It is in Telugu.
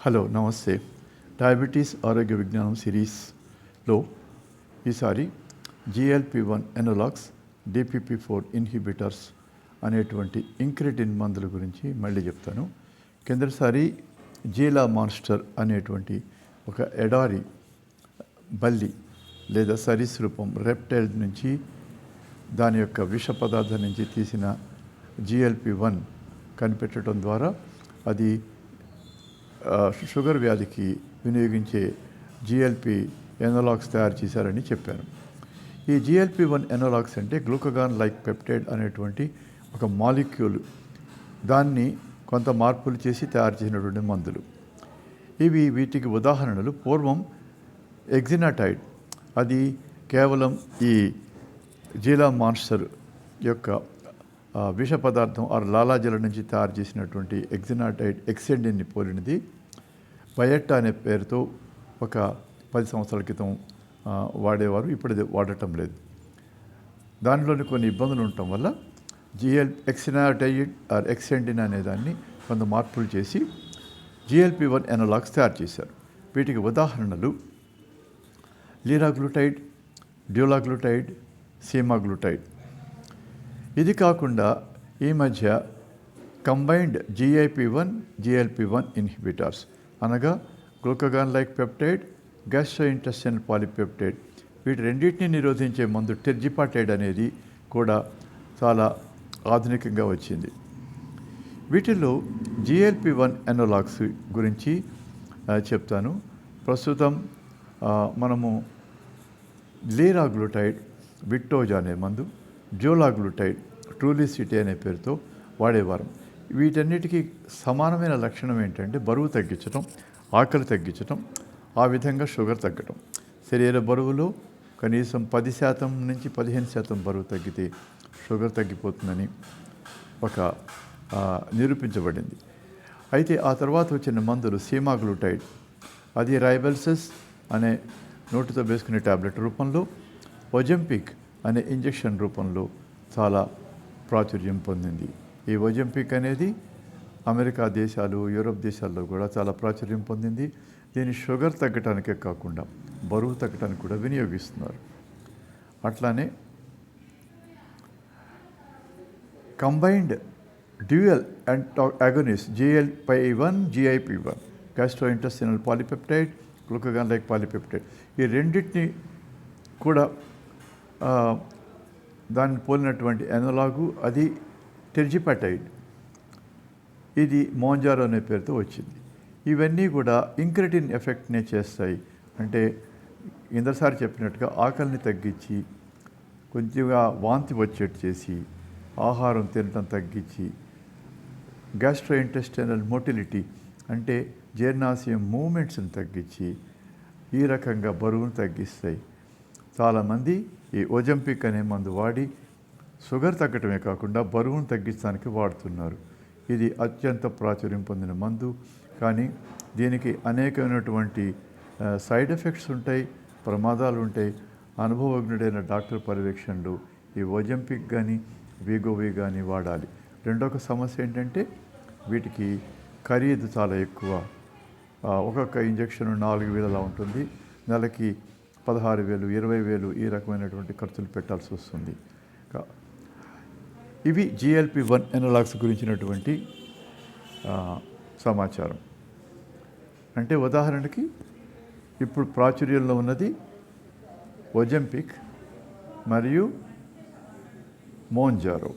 హలో నమస్తే. డయాబెటీస్ ఆరోగ్య విజ్ఞానం సిరీస్లో ఈసారి GLP-1 ఎనలాగ్స్ DPP-4 ఇన్హిబిటర్స్ అనేటువంటి ఇంక్రెటిన్ మందుల గురించి మళ్ళీ చెప్తాను. కిందటిసారి జీలా మాన్స్టర్ అనేటువంటి ఒక ఎడారి బల్లి లేదా సరీసృపం రెప్టైల్ నుంచి దాని యొక్క విష పదార్థం నుంచి తీసిన GLP-1 కనిపెట్టడం ద్వారా అది షుగర్ వ్యాధికి వినియోగించే GLP ఎనలాగ్స్ తయారు చేశారని చెప్పాను. ఈ GLP-1 ఎనలాగ్స్ అంటే గ్లూకగాన్ లైక్ పెప్టైడ్ అనేటువంటి ఒక మాలిక్యూల్, దాన్ని కొంత మార్పులు చేసి తయారు చేసినటువంటి మందులు. వీటికి ఉదాహరణలు పూర్వం ఎగ్జినాటైడ్, అది కేవలం ఈ జీలా మాన్స్టర్ యొక్క విష పదార్థం ఆరు లాలాజల నుంచి తయారు చేసినటువంటి ఎగ్జినాటైడ్ ఎక్సెండిన్ని పోలినది. బయెట్టా అనే పేరుతో ఒక 10 సంవత్సరాల క్రితం వాడేవారు, ఇప్పుడు అది వాడటం లేదు. దానిలోని కొన్ని ఇబ్బందులు ఉండటం వల్ల ఎక్సినాటైడ్ ఆర్ ఎక్సెండిన్ అనే దాన్ని కొంత మార్పులు చేసి GLP-1 ఎనలాగ్స్ తయారు చేశారు. వీటికి ఉదాహరణలు లీరాగ్లూటైడ్, డ్యూలాగ్లూటైడ్, సీమాగ్లూటైడ్. ఇది కాకుండా ఈ మధ్య కంబైన్డ్ GLP-1 ఇన్హిబిటర్స్ అనగా glucagon like peptide, gastrointestinal polypeptide, వీటి రెండింటిని నిరోధించే మందు టెర్జిపాటైడ్ అనేది కూడా చాలా ఆధునికంగా వచ్చింది. వీటిల్లో GLP-1 ఎనలాగ్స్ గురించి చెప్తాను. ప్రస్తుతం మనము లీరాగ్లూటైడ్, విక్టోజా అనే మందు, డ్యూలాగ్లూటైడ్, ట్రూలిసిటీ అనే పేరుతో వాడేవారం. వీటన్నిటికీ సమానమైన లక్షణం ఏంటంటే బరువు తగ్గించడం, ఆకలి తగ్గించడం, ఆ విధంగా షుగర్ తగ్గడం. శరీర బరువులో కనీసం 10% నుంచి 15% బరువు తగ్గితే షుగర్ తగ్గిపోతుందని ఒక నిరూపించబడింది. అయితే ఆ తర్వాత వచ్చిన మందులు సీమాగ్లూటైడ్, అది రైబెల్సస్ అనే నోటితో వేసుకునే టాబ్లెట్ రూపంలో, ఒజెంపిక్ అనే ఇంజెక్షన్ రూపంలో చాలా ప్రాచుర్యం పొందింది. ఈ ఒజెంపిక్ అనేది అమెరికా దేశాలు, యూరోప్ దేశాల్లో కూడా చాలా ప్రాచుర్యం పొందింది. దీన్ని షుగర్ తగ్గటానికే కాకుండా బరువు తగ్గటానికి కూడా వినియోగిస్తున్నారు. అట్లానే combined dual agonist GLP-1 GIP-1, gastrointestinal polypeptide, glucagon like polypeptide, ఈ రెండింటిని కూడా దాన్ని పోలినటువంటి ఎనలాగు అది టెర్జిపాటైడ్, ఇది మోంజారో అనే పేరుతో వచ్చింది. ఇవన్నీ కూడా ఇంక్రెటిన్ ఎఫెక్ట్నే చేస్తాయి. అంటే ఇందసారి చెప్పినట్టుగా ఆకలిని తగ్గించి, కొంచెంగా వాంతి వచ్చేట్టు చేసి, ఆహారం తినడం తగ్గించి, గ్యాస్ట్రోఇంటెస్టినల్ మోటిలిటీ అంటే జీర్ణాశయం మూమెంట్స్ని తగ్గించి, ఈ రకంగా బరువును తగ్గిస్తాయి. చాలామంది ఈ ఒజెంపిక్ అనే మందు వాడి షుగర్ తగ్గటమే కాకుండా బరువును తగ్గించడానికి వాడుతున్నారు. ఇది అత్యంత ప్రాచుర్యం పొందిన మందు, కానీ దీనికి అనేకమైనటువంటి సైడ్ ఎఫెక్ట్స్ ఉంటాయి, ప్రమాదాలు ఉంటాయి. అనుభవజ్ఞుడైన డాక్టర్ పర్యవేక్షణలో ఈ ఒజెంపిక్ కానీ వీగోవి కానీ వాడాలి. రెండొక సమస్య ఏంటంటే వీటికి ఖరీదు చాలా ఎక్కువ. ఒక్కొక్క ఇంజెక్షన్ 4,000 అలా ఉంటుంది. నెలకి 16,000, 20,000 ఈ రకమైనటువంటి ఖర్చులు పెట్టాల్సి వస్తుంది. ఇవి GLP-1 ఎనలాగ్స్ గురించినటువంటి సమాచారం. అంటే ఉదాహరణకి ఇప్పుడు ప్రాచుర్యంలో ఉన్నది ఒజెంపిక్ మరియు మోంజారో.